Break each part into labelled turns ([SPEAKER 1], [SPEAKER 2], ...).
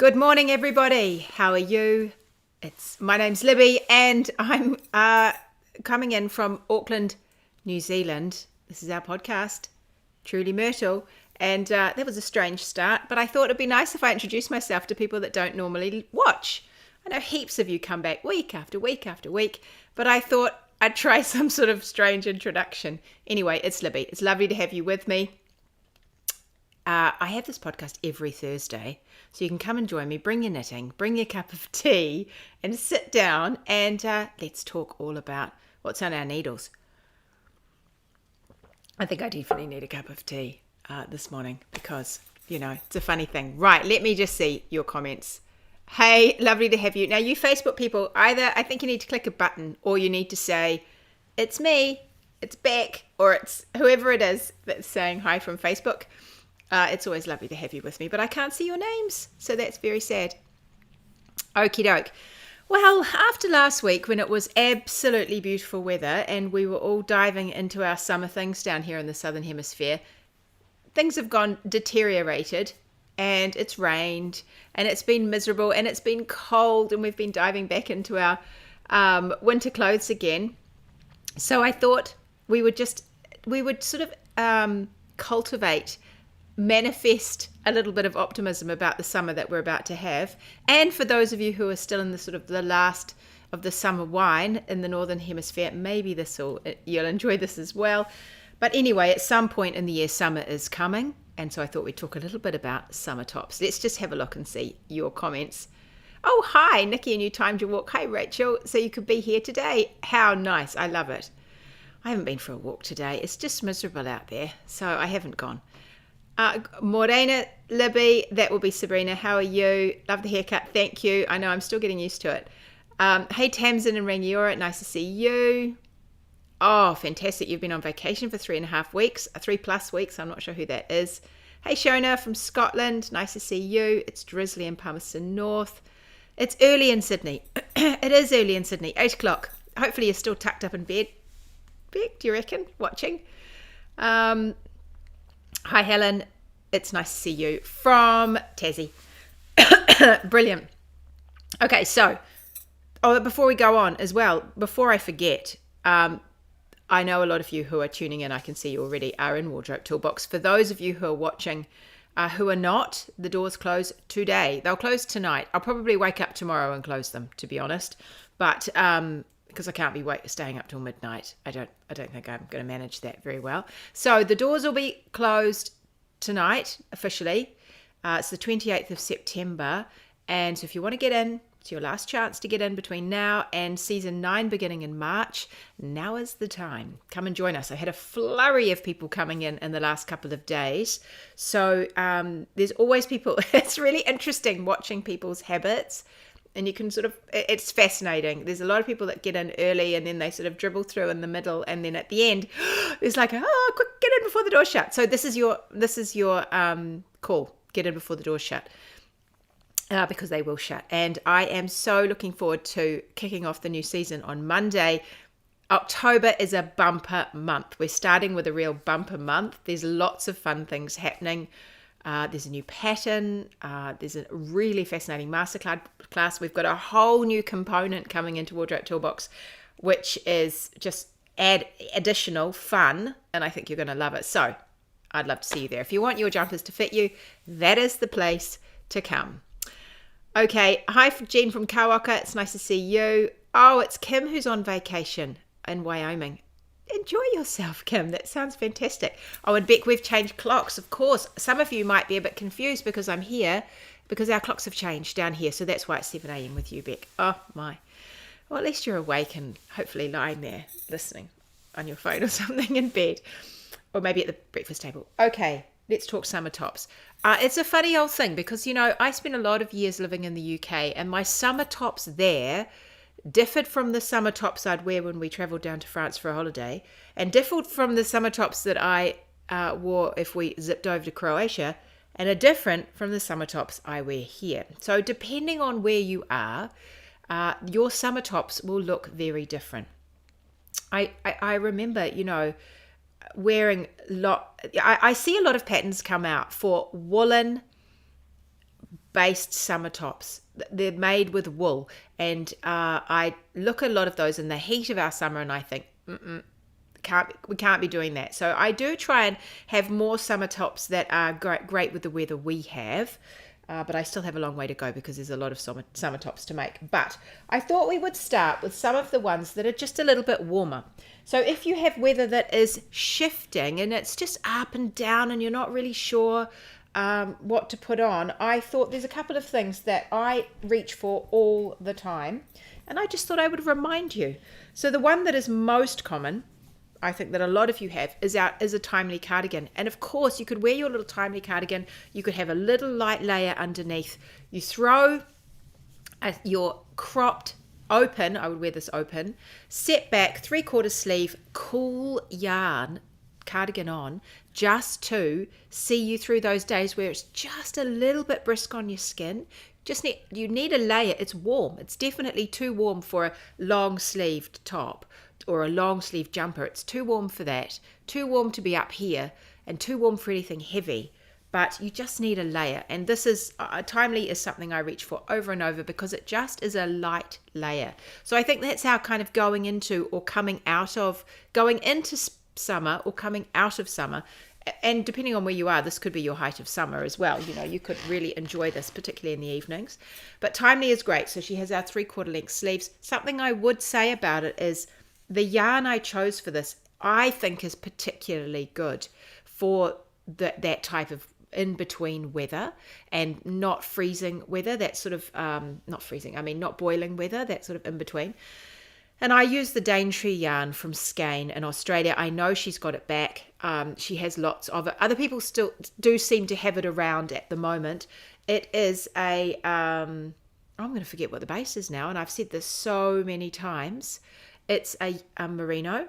[SPEAKER 1] Good morning, everybody. How are you? My name's Libby, and I'm coming in from Auckland, New Zealand. This is our podcast, Truly Myrtle, and that was a strange start, but I thought it'd be nice if I introduced myself to people that don't normally watch. I know heaps of you come back week after week after week, but I thought I'd try some sort of strange introduction. Anyway, it's Libby. It's lovely to have you with me. I have this podcast every Thursday, so you can come and join me. Bring your knitting, bring your cup of tea, and sit down and let's talk all about what's on our needles. I think I definitely need a cup of tea this morning because, it's a funny thing. Right, let me just see your comments. Hey, lovely to have you. Now, you Facebook people, either I think you need to click a button or you need to say, it's me, it's Beck, or it's whoever it is that's saying hi from Facebook. It's always lovely to have you with me, but I can't see your names, so that's very sad. Okie doke. Well, after last week when it was absolutely beautiful weather and we were all diving into our summer things down here in the Southern Hemisphere, things have gone deteriorated and it's rained and it's been miserable and it's been cold and we've been diving back into our winter clothes again. So I thought we would sort of manifest a little bit of optimism about the summer that we're about to have. And for those of you who are still in the sort of the last of the summer wine in the Northern Hemisphere, maybe you'll enjoy this as well. But anyway, at some point in the year, summer is coming. And so I thought we'd talk a little bit about summer tops. Let's just have a look and see your comments. Oh, hi, Nikki, and you timed your walk. Hi, Rachel. So you could be here today. How nice. I love it. I haven't been for a walk today. It's just miserable out there. So I haven't gone. Morena, Libby, that will be Sabrina. How are you? Love the haircut. Thank you. I know I'm still getting used to it. Hey, Tamsin and Rangiora. Nice to see you. Oh, fantastic. You've been on vacation for 3.5 weeks, 3+ weeks. I'm not sure who that is. Hey, Shona from Scotland. Nice to see you. It's drizzly in Palmerston North. It's early in Sydney. It is early in Sydney, 8 o'clock. Hopefully you're still tucked up in bed. Beck, do you reckon? Watching? Hi, Helen. It's nice to see you from Tassie. Brilliant. Okay, so, before we go on as well, before I forget, I know a lot of you who are tuning in, I can see you already, are in Wardrobe Toolbox. For those of you who are watching, who are not, the doors close today. They'll close tonight. I'll probably wake up tomorrow and close them, to be honest. But because I can't be staying up till midnight, I don't think I'm going to manage that very well. So the doors will be closed tonight officially. It's the 28th of September, and so if you want to get in, it's your last chance to get in between now and season 9 beginning in March. Now is the time. Come and join us. I had a flurry of people coming in the last couple of days, so there's always people. It's really interesting watching people's habits. And you can it's fascinating. There's a lot of people that get in early and then they sort of dribble through in the middle. And then at the end, there's like, quick, get in before the door shut. So this is your call. Get in before the door shut because they will shut. And I am so looking forward to kicking off the new season on Monday. October is a bumper month. We're starting with a real bumper month. There's lots of fun things happening. There's a new pattern. There's a really fascinating masterclass. We've got a whole new component coming into Wardrobe Toolbox, which is just additional fun, and I think you're going to love it. So I'd love to see you there. If you want your jumpers to fit you, that is the place to come. Okay, hi Jean from Kawaka. It's nice to see you. Oh, it's Kim who's on vacation in Wyoming. Enjoy yourself, Kim. That sounds fantastic. Oh, and Beck, we've changed clocks, of course. Some of you might be a bit confused because I'm here, because our clocks have changed down here. So that's why it's 7 a.m. with you, Beck. Oh, my. Well, at least you're awake and hopefully lying there listening on your phone or something in bed. Or maybe at the breakfast table. Okay, let's talk summer tops. It's a funny old thing because, I spent a lot of years living in the UK and my summer tops there differed from the summer tops I'd wear when we travelled down to France for a holiday, and differed from the summer tops that I wore if we zipped over to Croatia, and are different from the summer tops I wear here. So depending on where you are, your summer tops will look very different. I remember, wearing I see a lot of patterns come out for woolen based summer tops. They're made with wool, and I look at a lot of those in the heat of our summer and I think, we can't be doing that. So I do try and have more summer tops that are great with the weather we have. But I still have a long way to go because there's a lot of summer tops to make. But I thought we would start with some of the ones that are just a little bit warmer. So if you have weather that is shifting and it's just up and down and you're not really sure what to put on, I thought there's a couple of things that I reach for all the time. And I just thought I would remind you. So the one that is most common, I think that a lot of you have, is a timely cardigan. And of course, you could wear your little timely cardigan. You could have a little light layer underneath. You throw your cropped open, I would wear this open, set back, 3/4 sleeve, cool yarn cardigan on, just to see you through those days where it's just a little bit brisk on your skin. You need a layer. It's warm. It's definitely too warm for a long sleeved top or a long sleeve jumper. It's too warm for that, too warm to be up here, and too warm for anything heavy. But you just need a layer, and this is timely is something I reach for over and over because it just is a light layer. So I think that's how kind of going into summer or coming out of summer, and depending on where you are, this could be your height of summer as well. You could really enjoy this, particularly in the evenings. But timely is great. So she has our 3/4 length sleeves. Something I would say about it is the yarn I chose for this, I think, is particularly good for that type of in-between weather and not freezing weather, that sort of, not boiling weather, that sort of in-between. And I use the Daintree yarn from Skein in Australia. I know she's got it back. She has lots of it. Other people still do seem to have it around at the moment. It is I'm going to forget what the base is now, and I've said this so many times. It's a merino,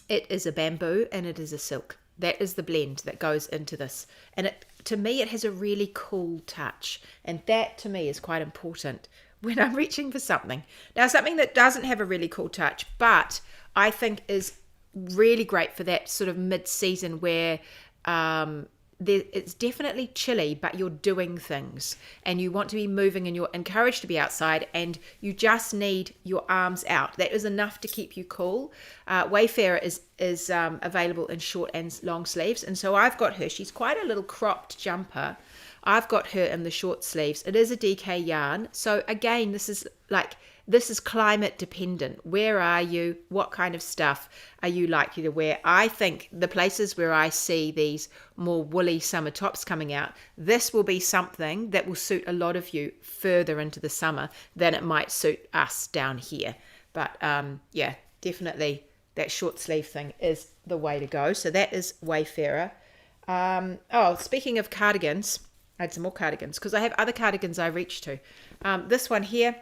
[SPEAKER 1] it is a bamboo, and it is a silk. That is the blend that goes into this. And to me, it has a really cool touch. And that, to me, is quite important when I'm reaching for something. Now, something that doesn't have a really cool touch, but I think is really great for that sort of mid-season where it's definitely chilly, but you're doing things and you want to be moving and you're encouraged to be outside and you just need your arms out. That is enough to keep you cool. Wayfarer is available in short and long sleeves, and so I've got her. She's quite a little cropped jumper. I've got her in the short sleeves. It is a DK yarn. So again, this is climate dependent. Where are you? What kind of stuff are you likely to wear? I think the places where I see these more woolly summer tops coming out, this will be something that will suit a lot of you further into the summer than it might suit us down here. But definitely that short sleeve thing is the way to go. So that is Wayfarer. Speaking of cardigans, I had some more cardigans because I have other cardigans I reach to. This one here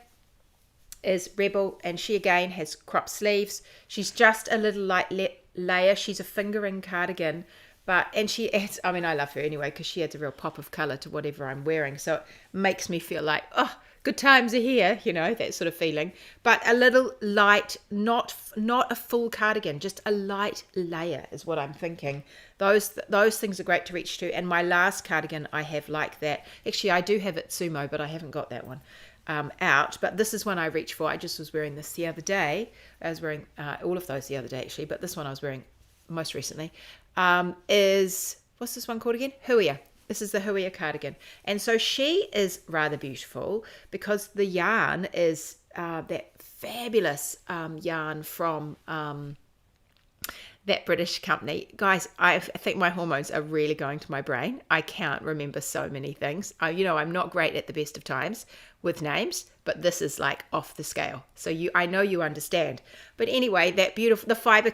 [SPEAKER 1] is Rebel, and she again has crop sleeves. She's just a little light layer. She's a fingering cardigan, and she adds, I love her anyway because she adds a real pop of color to whatever I'm wearing. So it makes me feel like, good times are here, that sort of feeling. But a little light, not a full cardigan, just a light layer is what I'm thinking. Those things are great to reach to. And my last cardigan I have like that. Actually, I do have it Sumo, but I haven't got that one out. But this is one I reach for. I just was wearing this the other day. I was wearing all of those the other day, actually. But this one I was wearing most recently is, what's this one called again? Huia. This is the Huia cardigan. And so she is rather beautiful because the yarn is that fabulous yarn from that British company. Guys, I think my hormones are really going to my brain. I can't remember so many things. I'm not great at the best of times with names, but this is like off the scale. So I know you understand. But anyway, the Fibre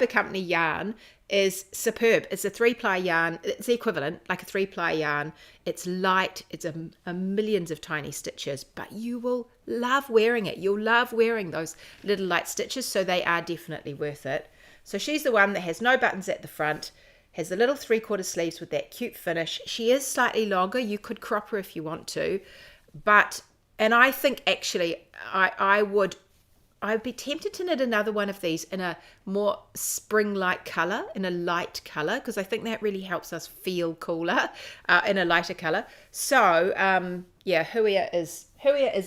[SPEAKER 1] Company yarn is superb. It's a 3-ply yarn. It's the equivalent, like a 3-ply yarn. It's light. It's a millions of tiny stitches, but you will love wearing it. You'll love wearing those little light stitches, so they are definitely worth it. So she's the one that has no buttons at the front, has the little 3/4 sleeves with that cute finish. She is slightly longer. You could crop her if you want to, and I think actually I would I'd be tempted to knit another one of these in a more spring-like color, in a light color, because I think that really helps us feel cooler in a lighter color. So yeah, Huia is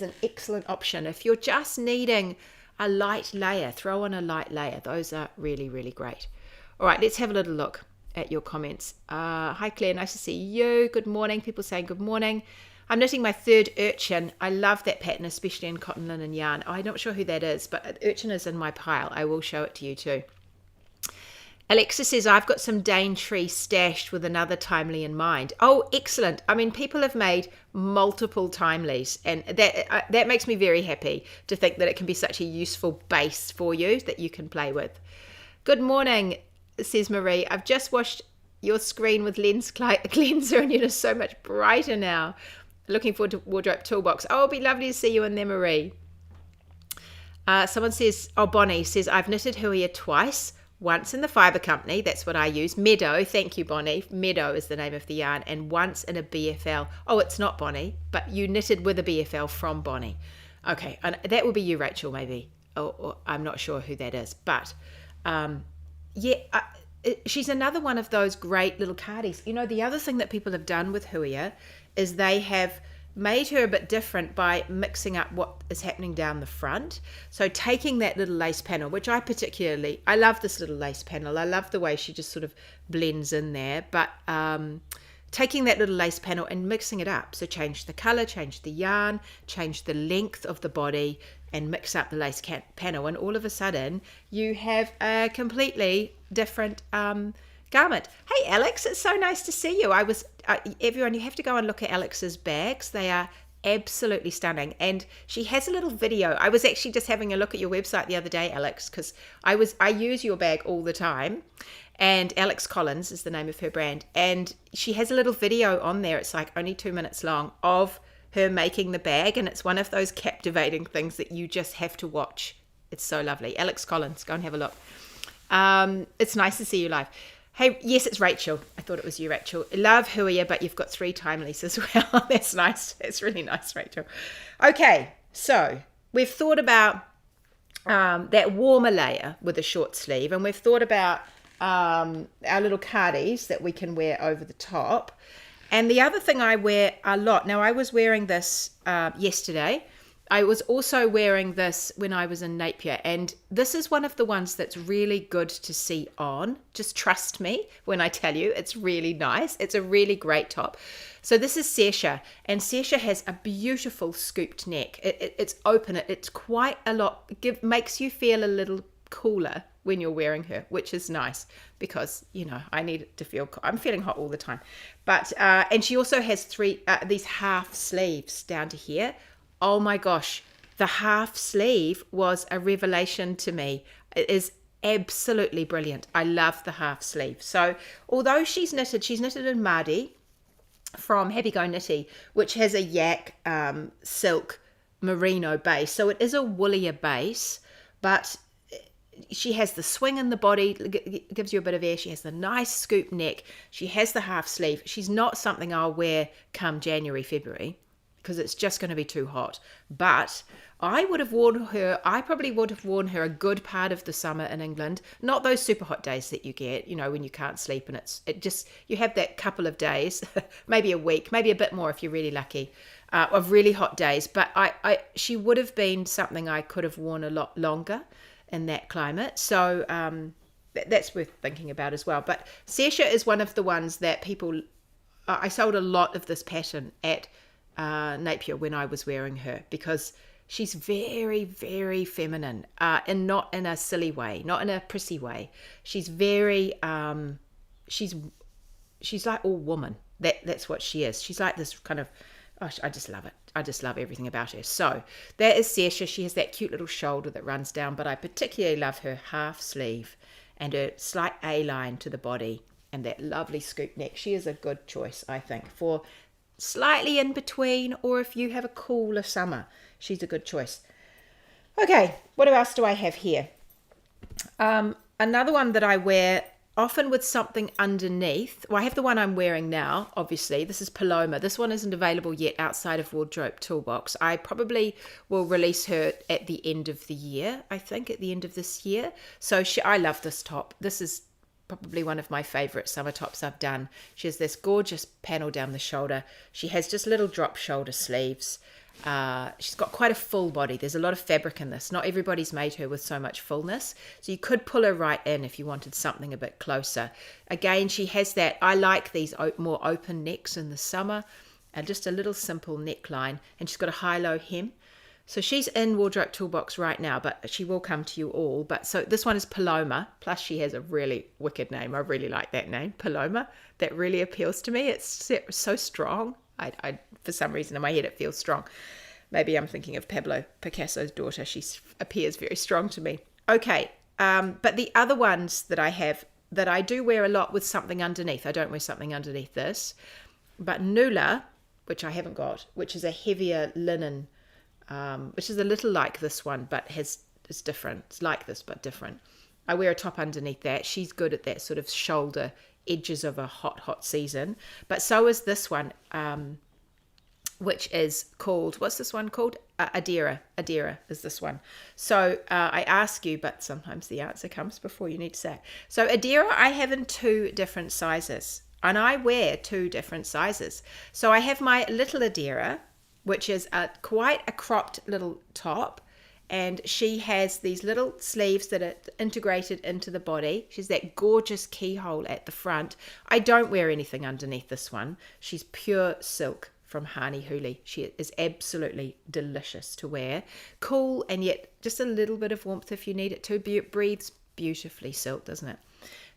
[SPEAKER 1] an excellent option. If you're just needing a light layer, throw on a light layer. Those are really, really great. All right, let's have a little look at your comments. Hi Claire, nice to see you. Good morning. People saying good morning. I'm knitting my third Urchin. I love that pattern, especially in cotton linen yarn. I'm not sure who that is, but Urchin is in my pile. I will show it to you too. Alexa says, I've got some Daintree stashed with another timely in mind. Oh, excellent. I mean, people have made multiple timelies, and that makes me very happy to think that it can be such a useful base for you that you can play with. Good morning, says Marie. I've just washed your screen with lens cleanser and you're so much brighter now. Looking forward to Wardrobe Toolbox. Oh, it'll be lovely to see you in there, Marie. Someone says, Bonnie says, I've knitted Huia twice. Once in the fibre company, that's what I use. Meadow, thank you, Bonnie. Meadow is the name of the yarn. And once in a BFL. Oh, it's not Bonnie, but you knitted with a BFL from Bonnie. Okay, and that will be you, Rachel, maybe. Or I'm not sure who that is. But, she's another one of those great little cardies. You know, the other thing that people have done with Huia is they have made her a bit different by mixing up what is happening down the front. So taking that little lace panel, which I love this little lace panel. I love the way she just sort of blends in there. But taking that little lace panel and mixing it up. So change the color, change the yarn, change the length of the body, and mix up the lace panel. And all of a sudden, you have a completely different garment. Hey Alex, it's so nice to see you. Everyone, you have to go and look at Alex's bags. They are absolutely stunning, and she has a little video. I was actually just having a look at your website the other day, Alex, because I use your bag all the time, and Alex Collins is the name of her brand, and she has a little video on there. It's like only 2 minutes long of her making the bag, and it's one of those captivating things that you just have to watch. It's so lovely. Alex Collins, go and have a look. It's nice to see you live. Hey, yes, it's Rachel. I thought it was you, Rachel. Love Huia, but you've got 3 timelies as well. That's nice. That's really nice, Rachel. Okay, so we've thought about that warmer layer with a short sleeve, and we've thought about our little cardies that we can wear over the top. And the other thing I wear a lot, now I was wearing this yesterday. I was also wearing this when I was in Napier, and this is one of the ones that's really good to see on. Just trust me when I tell you, it's really nice. It's a really great top. So this is Sersha, and Sersha has a beautiful scooped neck. It's open. It's quite a lot. Makes you feel a little cooler when you're wearing her, which is nice because, you know, I need it to feel I'm feeling hot all the time. But and she also has these half sleeves down to here. Oh my gosh, the half sleeve was a revelation to me. It is absolutely brilliant. I love the half sleeve. So although she's knitted in Mardi from Happy Go Knitty, which has a yak silk merino base. So it is a woollier base, but she has the swing in the body, gives you a bit of air. She has the nice scoop neck. She has the half sleeve. She's not something I'll wear come January, February, because it's just going to be too hot. But I probably would have worn her a good part of the summer in England. Not those super hot days that you get, you know, when you can't sleep, and you have that couple of days, maybe a week, maybe a bit more if you're really lucky, of really hot days. But she would have been something I could have worn a lot longer in that climate. So that's worth thinking about as well. But Sersha is one of the ones that I sold a lot of this pattern at Napier when I was wearing her, because she's very, very feminine, and not in a silly way, not in a prissy way. She's very she's like all woman. That's what she is. She's like this kind of, I just love it. I just love everything about her. So that is Sersha. She has that cute little shoulder that runs down, but I particularly love her half sleeve and her slight A-line to the body and that lovely scoop neck. She is a good choice, I think, for slightly in between, or if you have a cooler summer, she's a good choice. Okay, what else do I have here? Another one that I wear often with something underneath. Well, I have the one I'm wearing now, obviously. This is Paloma. This one isn't available yet outside of Wardrobe Toolbox. I probably will release her at the end of the year, I think, at the end of this year. So I love this top. This is probably one of my favorite summer tops I've done. She has this gorgeous panel down the shoulder. She has just little drop shoulder sleeves. She's got quite a full body. There's a lot of fabric in this. Not everybody's made her with so much fullness. So you could pull her right in if you wanted something a bit closer. Again, she has that. I like these more open necks in the summer. And just a little simple neckline. And she's got a high-low hem. So she's in Wardrobe Toolbox right now, but she will come to you all. But so this one is Paloma. Plus she has a really wicked name. I really like that name, Paloma. That really appeals to me. It's so strong. I for some reason in my head it feels strong. Maybe I'm thinking of Pablo Picasso's daughter. She appears very strong to me. Okay, but the other ones that I have that I do wear a lot with something underneath. I don't wear something underneath this. But Nula, which I haven't got, which is a heavier linen, which is a little like this one, but is different. It's like this, but different. I wear a top underneath that. She's good at that sort of shoulder edges of a hot season, but so is this one, which is called, what's this one called? Adira is this one. So I ask you, but sometimes the answer comes before you need to say it. So Adira I have in 2 different sizes, and I wear 2 different sizes. So I have my little Adira, which is quite a cropped little top. And she has these little sleeves that are integrated into the body. She's that gorgeous keyhole at the front. I don't wear anything underneath this one. She's pure silk from Hani Huli. She is absolutely delicious to wear. Cool, and yet just a little bit of warmth if you need it to. It breathes beautifully silk, doesn't it?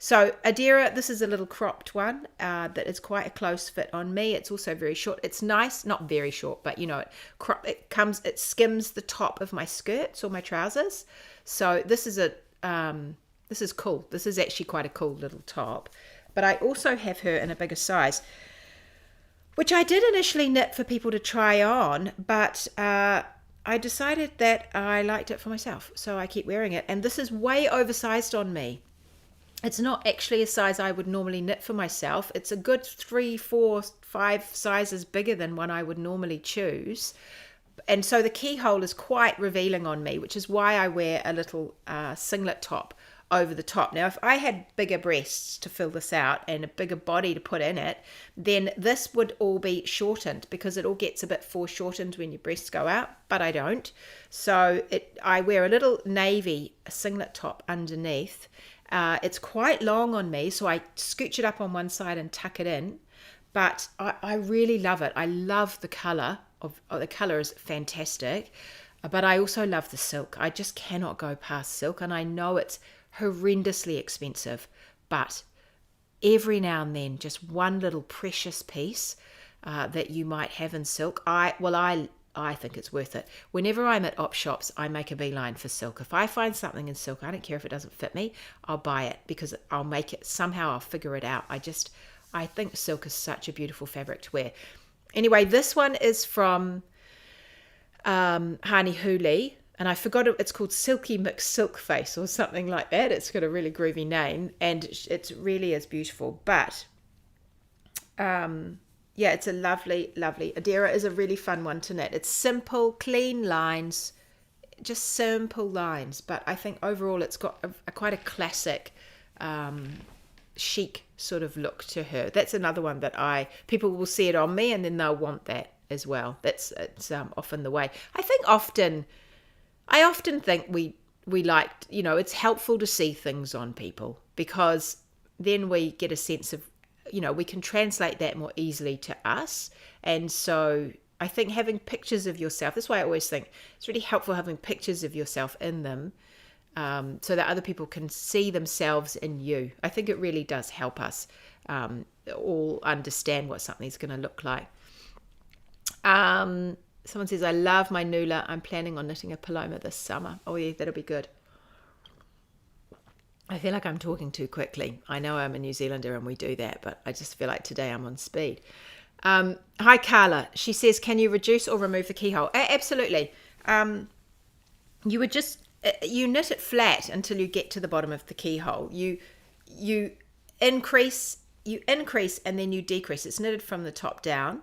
[SPEAKER 1] So Adira, this is a little cropped one that is quite a close fit on me. It's also very short. It's nice, not very short, but you know, it skims the top of my skirts or my trousers. So this is this is cool. This is actually quite a cool little top. But I also have her in a bigger size, which I did initially knit for people to try on, but I decided that I liked it for myself, so I keep wearing it. And this is way oversized on me. It's not actually a size I would normally knit for myself. It's a good 3, 4, 5 sizes bigger than one I would normally choose. And so the keyhole is quite revealing on me, which is why I wear a little singlet top over the top. Now, if I had bigger breasts to fill this out and a bigger body to put in it, then this would all be shortened because it all gets a bit foreshortened when your breasts go out, but I don't. So I wear a little navy singlet top underneath. It's quite long on me, so I scooch it up on one side and tuck it in. But I really love it. I love the colour. The colour is fantastic. But I also love the silk. I just cannot go past silk. And I know it's horrendously expensive. But every now and then, just one little precious piece that you might have in silk. I think it's worth it. Whenever I'm at op shops, I make a beeline for silk. If I find something in silk, I don't care if it doesn't fit me, I'll buy it because I'll make it, somehow I'll figure it out. I think silk is such a beautiful fabric to wear. Anyway, this one is from Hani Huli, and I forgot it's called Silky Mixed Silk Face or something like that. It's got a really groovy name, and it really is beautiful. But yeah, it's a lovely, lovely. Adira is a really fun one to knit. It's simple, clean lines, just simple lines. But I think overall it's got quite a classic, chic sort of look to her. That's another one that people will see it on me and then they'll want that as well. It's often the way. I often think we like, it's helpful to see things on people because then we get a sense of, we can translate that more easily to us. And so I think having pictures of yourself, that's why I always think it's really helpful having pictures of yourself in them so that other people can see themselves in you. I think it really does help us all understand what something's going to look like. Someone says, I love my Nula. I'm planning on knitting a Paloma this summer. Oh yeah, that'll be good. I feel like I'm talking too quickly. I know I'm a New Zealander and we do that, but I just feel like today I'm on speed. Hi, Carla. She says, can you reduce or remove the keyhole? Absolutely. You would you knit it flat until you get to the bottom of the keyhole. You increase, and then you decrease. It's knitted from the top down.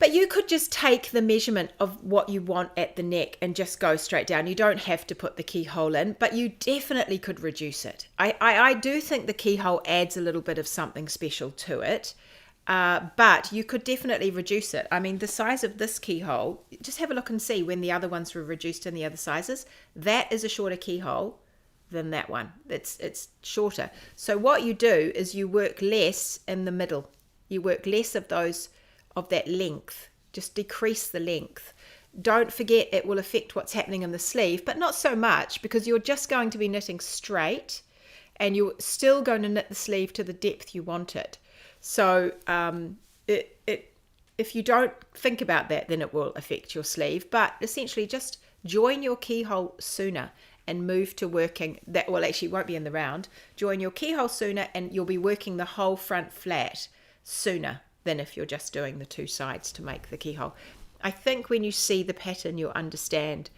[SPEAKER 1] But you could just take the measurement of what you want at the neck and just go straight down. You don't have to put the keyhole in, but you definitely could reduce it. I do think the keyhole adds a little bit of something special to it, but you could definitely reduce it. I mean, the size of this keyhole, just have a look and see when the other ones were reduced in the other sizes. That is a shorter keyhole than that one. It's shorter. So what you do is you work less in the middle. You work less of that length. Just decrease the length. Don't forget it will affect what's happening in the sleeve, but not so much, because you're just going to be knitting straight and you're still going to knit the sleeve to the depth you want it. So if you don't think about that, then it will affect your sleeve. But essentially just join your keyhole sooner and move to working that. Well, actually, it won't be in the round. Join your keyhole sooner and you'll be working the whole front flat sooner than if you're just doing the two sides to make the keyhole. I think when you see the pattern, you'll understand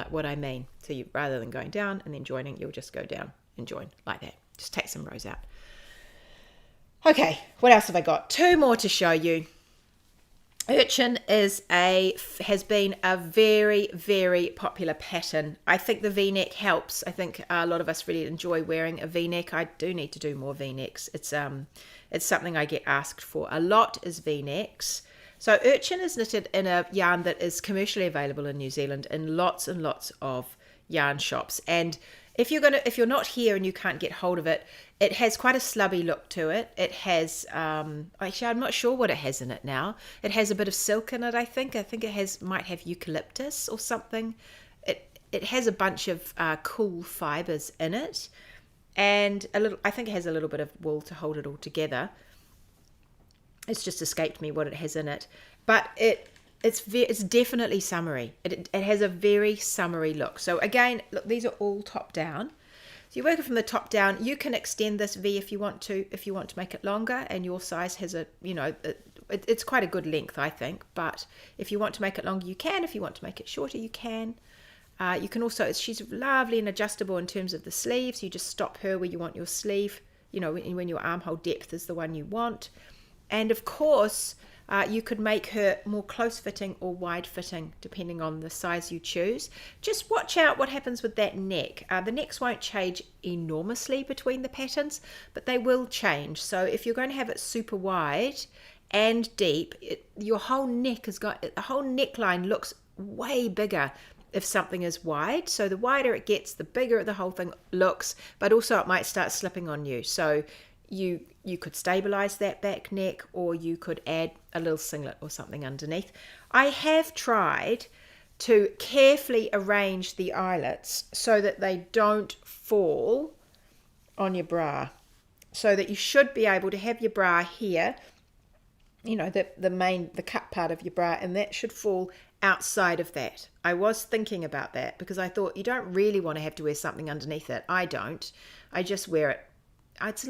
[SPEAKER 1] what I mean. So you, rather than going down and then joining, you'll just go down and join like that. Just take some rows out. Okay, what else have I got? Two more to show you. Urchin has been a very, very popular pattern. I think the V-neck helps. I think a lot of us really enjoy wearing a V-neck. I do need to do more V-necks. It's something I get asked for a lot, is V-necks. So Urchin is knitted in a yarn that is commercially available in New Zealand in lots and lots of yarn shops. And if you're not here and you can't get hold of it, it has quite a slubby look to it. It has, actually, I'm not sure what it has in it now. It has a bit of silk in it, I think. I think it might have eucalyptus or something. It has a bunch of cool fibers in it, and I think it has a little bit of wool to hold it all together. It's just escaped me what it has in it, but it's definitely summery. It has a very summery look. So again, look, these are all top down. So you're working from the top down. You can extend this V if you want to make it longer, and your size has it's quite a good length, I think. But if you want to make it longer, you can. If you want to make it shorter, you can. You can also, she's lovely and adjustable in terms of the sleeves. You just stop her where you want your sleeve, when your armhole depth is the one you want. And of course, you could make her more close-fitting or wide-fitting, depending on the size you choose. Just watch out what happens with that neck. The necks won't change enormously between the patterns, but they will change. So if you're going to have it super wide and deep, your whole neckline looks way bigger if something is wide. So the wider it gets, the bigger the whole thing looks, but also it might start slipping on you. So you could stabilize that back neck, or you could add a little singlet or something underneath. I have tried to carefully arrange the eyelets so that they don't fall on your bra, so that you should be able to have your bra here, the cut part of your bra, and that should fall outside of that. I was thinking about that because I thought you don't really want to have to wear something underneath it. I don't. I just wear it. It's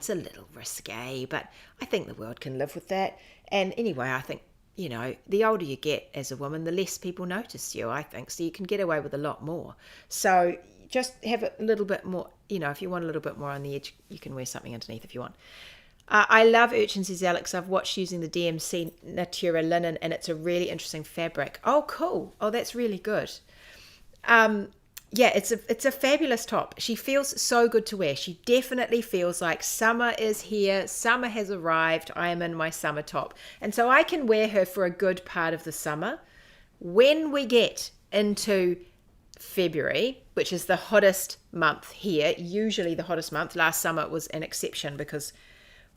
[SPEAKER 1] a little risque, but I think the world can live with that. And anyway, I think, the older you get as a woman, the less people notice you, I think. So you can get away with a lot more. So just have a little bit more, if you want a little bit more on the edge, you can wear something underneath if you want. I love Urchin, says Alex. I've watched using the DMC Natura linen, and it's a really interesting fabric. Oh, cool. Oh, that's really good. Yeah, it's a fabulous top. She feels so good to wear. She definitely feels like summer is here. Summer has arrived. I am in my summer top. And so I can wear her for a good part of the summer. When we get into February, which is the hottest month here, usually the hottest month. Last summer was an exception because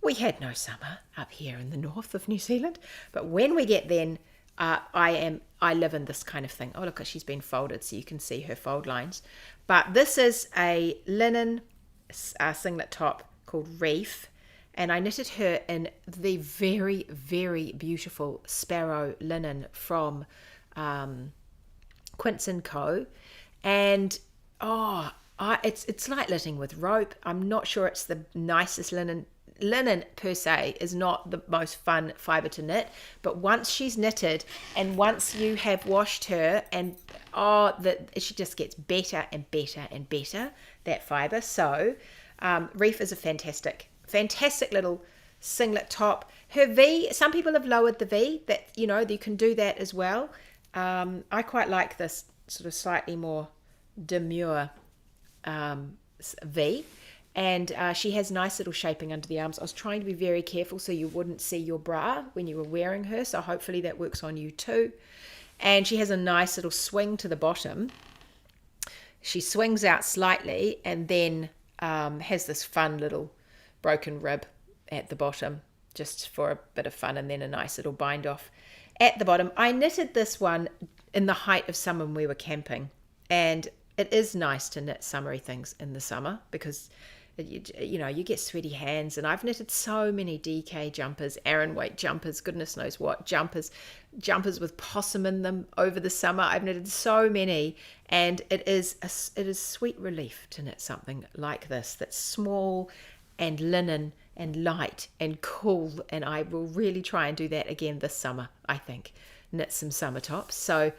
[SPEAKER 1] we had no summer up here in the north of New Zealand. But when we get then, I live in this kind of thing. Oh, look, she's been folded, so you can see her fold lines. But this is a linen singlet top called Reef, and I knitted her in the very, very beautiful Sparrow linen from Quince & Co. And it's like knitting with rope. I'm not sure it's the nicest linen. Linen per se is not the most fun fiber to knit, but once she's knitted and once you have washed her, and she just gets better and better and better, that fiber. So Reef is a fantastic little singlet top. Her V, some people have lowered the V, that, you can do that as well. I quite like this sort of slightly more demure V. And she has nice little shaping under the arms. I was trying to be very careful so you wouldn't see your bra when you were wearing her. So hopefully that works on you too. And she has a nice little swing to the bottom. She swings out slightly and then has this fun little broken rib at the bottom, just for a bit of fun, and then a nice little bind off at the bottom. I knitted this one in the height of summer when we were camping. And it is nice to knit summery things in the summer because you get sweaty hands, and I've knitted so many DK jumpers, Aran weight jumpers, goodness knows what jumpers with possum in them over the summer. I've knitted so many, and it is sweet relief to knit something like this that's small and linen and light and cool, and I will really try and do that again this summer. I think knit some summer tops. So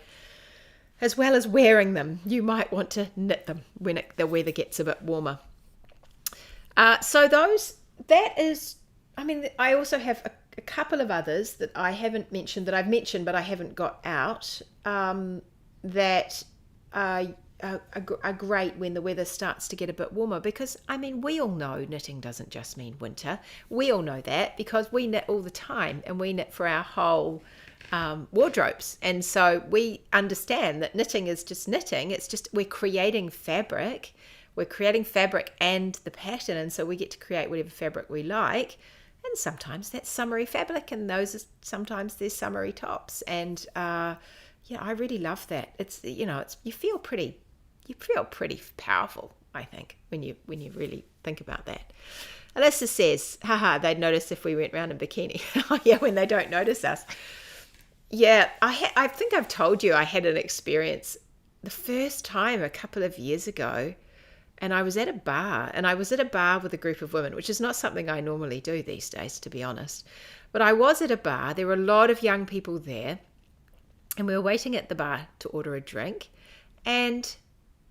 [SPEAKER 1] as well as wearing them, you might want to knit them when the weather gets a bit warmer. So I also have a couple of others that I haven't mentioned, that I've mentioned but I haven't got out, that are great when the weather starts to get a bit warmer, because we all know knitting doesn't just mean winter. We all know that because we knit all the time, and we knit for our whole wardrobes, and so we understand that knitting is just knitting. It's just we're creating fabric and the pattern, and so we get to create whatever fabric we like, and sometimes that's summery fabric, and sometimes there's summery tops, and I really love that. It's you feel pretty powerful, I think, when you really think about that. Alyssa says, haha, they'd notice if we went round in bikini. Yeah, when they don't notice us. Yeah, I think I've told you I had an experience the first time a couple of years ago, and I was at a bar, with a group of women, which is not something I normally do these days, to be honest. But I was at a bar, there were a lot of young people there, and we were waiting at the bar to order a drink, and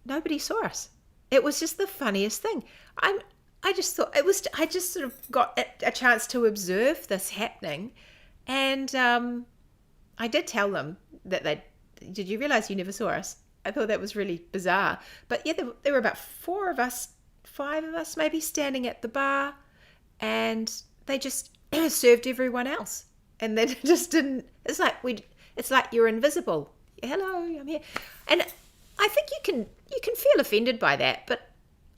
[SPEAKER 1] nobody saw us. It was just the funniest thing. I just thought I just sort of got a chance to observe this happening, and I did tell them that did you realize you never saw us? I thought that was really bizarre. But yeah, there were about 5 of us maybe, standing at the bar, and they just served everyone else, and they just didn't. It's like you're invisible. Hello, I'm here, and I think you can feel offended by that, but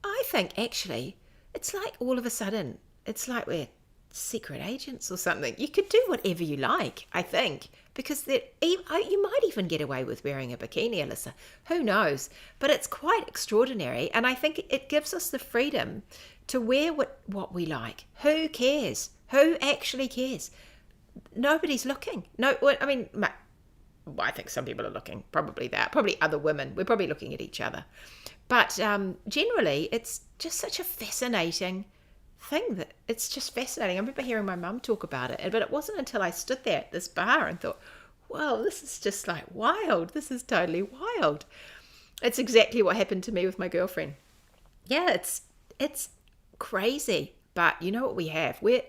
[SPEAKER 1] I think actually it's like all of a sudden it's like we're secret agents or something. You could do whatever you like, I think, because you might even get away with wearing a bikini, Alyssa. Who knows? But it's quite extraordinary, and I think it gives us the freedom to wear what we like. Who cares? Who actually cares? Nobody's looking. No, I think some people are looking. Probably other women. We're probably looking at each other. But generally, it's just such a fascinating thing. That it's just fascinating. I remember hearing my mum talk about it, but it wasn't until I stood there at this bar and thought, "Whoa, this is just like wild. This is totally wild." It's exactly what happened to me with my girlfriend. Yeah, it's crazy. But you know what we have? I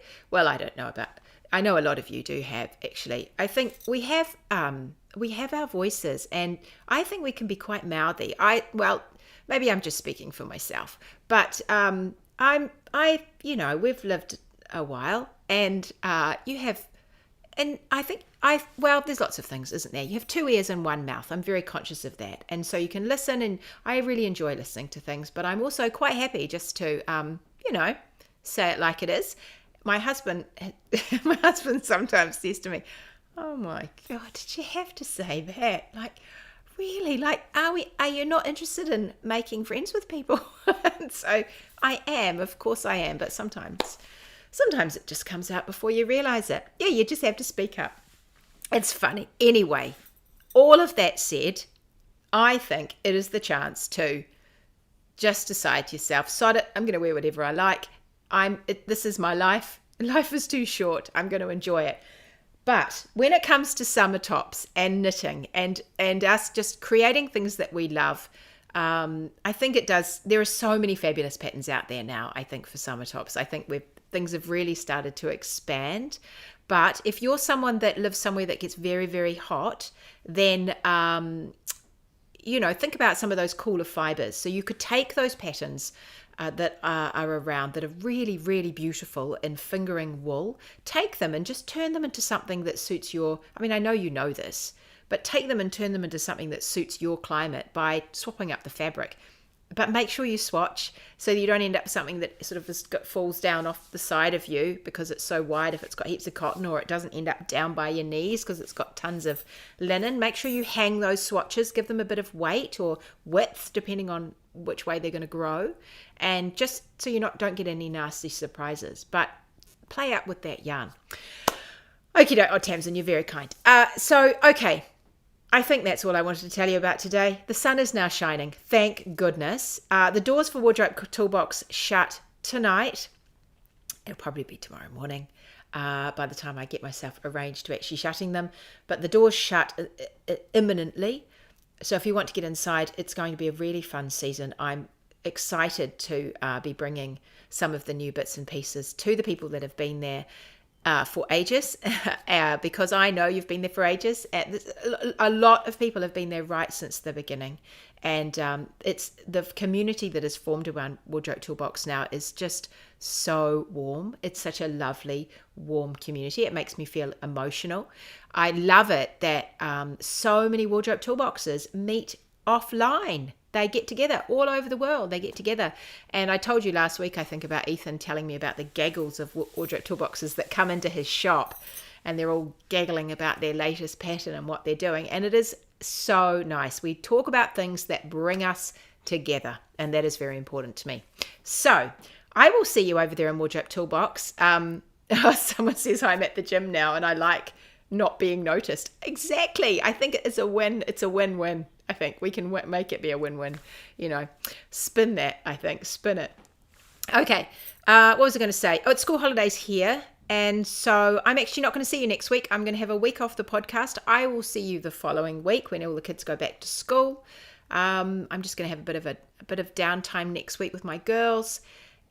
[SPEAKER 1] don't know about. I know a lot of you do have, actually. I think we have our voices, and I think we can be quite mouthy. Maybe I'm just speaking for myself, but we've lived a while, and you have, and I think there's lots of things, isn't there? You have 2 ears and 1 mouth. I'm very conscious of that, and so you can listen, and I really enjoy listening to things, but I'm also quite happy just to say it like it is. My husband sometimes says to me, "Oh my God, did you have to say that? Like, really? Like, are you not interested in making friends with people?" And so I am, of course I am, but sometimes it just comes out before you realize it. Yeah, you just have to speak up. It's funny. Anyway, all of that said, I think it is the chance to just decide to yourself, sod it, I'm going to wear whatever I like. This is my life. Life is too short. I'm going to enjoy it. But when it comes to summer tops and knitting and us just creating things that we love, I think it does. There are so many fabulous patterns out there now, I think, for summer tops. I think things have really started to expand. But if you're someone that lives somewhere that gets very, very hot, then, think about some of those cooler fibers. So you could take those patterns that are around that are really, really beautiful in fingering wool, take them and just turn them into something that suits I know you know this, but take them and turn them into something that suits your climate by swapping up the fabric. But make sure you swatch so that you don't end up with something that sort of falls down off the side of you because it's so wide if it's got heaps of cotton, or it doesn't end up down by your knees because it's got tons of linen. Make sure you hang those swatches, give them a bit of weight or width depending on which way they're going to grow, and just so you don't get any nasty surprises. But play out with that yarn. Okie doke. Tamsin, you're very kind. Okay. I think that's all I wanted to tell you about today. The sun is now shining, thank goodness. The doors for Wardrobe Toolbox shut tonight. It'll probably be tomorrow morning by the time I get myself arranged to actually shutting them. But the doors shut imminently. So if you want to get inside, it's going to be a really fun season. I'm excited to be bringing some of the new bits and pieces to the people that have been there for ages, because I know you've been there for ages. A lot of people have been there right since the beginning, and it's the community that is formed around Wardrobe Toolbox now is just so warm. It's such a lovely, warm community. It makes me feel emotional. I love it that so many Wardrobe Toolboxes meet offline. They get together all over the world. They get together. And I told you last week, I think, about Ethan telling me about the gaggles of Wardrobe Toolboxes that come into his shop, and they're all gaggling about their latest pattern and what they're doing. And it is so nice. We talk about things that bring us together, and that is very important to me. So I will see you over there in Wardrobe Toolbox. Someone says I'm at the gym now, and I like not being noticed. Exactly. I think it's a win. It's a win-win. I think we can make it be a win-win. Spin that, I think. Spin it. Okay. What was I going to say? Oh, it's school holidays here. And so I'm actually not going to see you next week. I'm going to have a week off the podcast. I will see you the following week when all the kids go back to school. I'm just going to have a bit of downtime next week with my girls.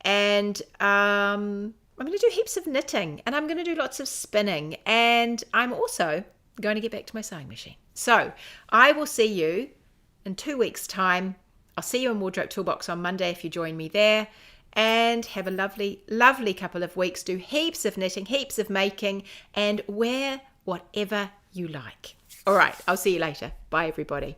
[SPEAKER 1] And I'm going to do heaps of knitting. And I'm going to do lots of spinning. And I'm also going to get back to my sewing machine. So I will see you in 2 weeks' time. I'll see you in Wardrobe Toolbox on Monday if you join me there. And have a lovely, lovely couple of weeks. Do heaps of knitting, heaps of making, and wear whatever you like. All right, I'll see you later. Bye, everybody.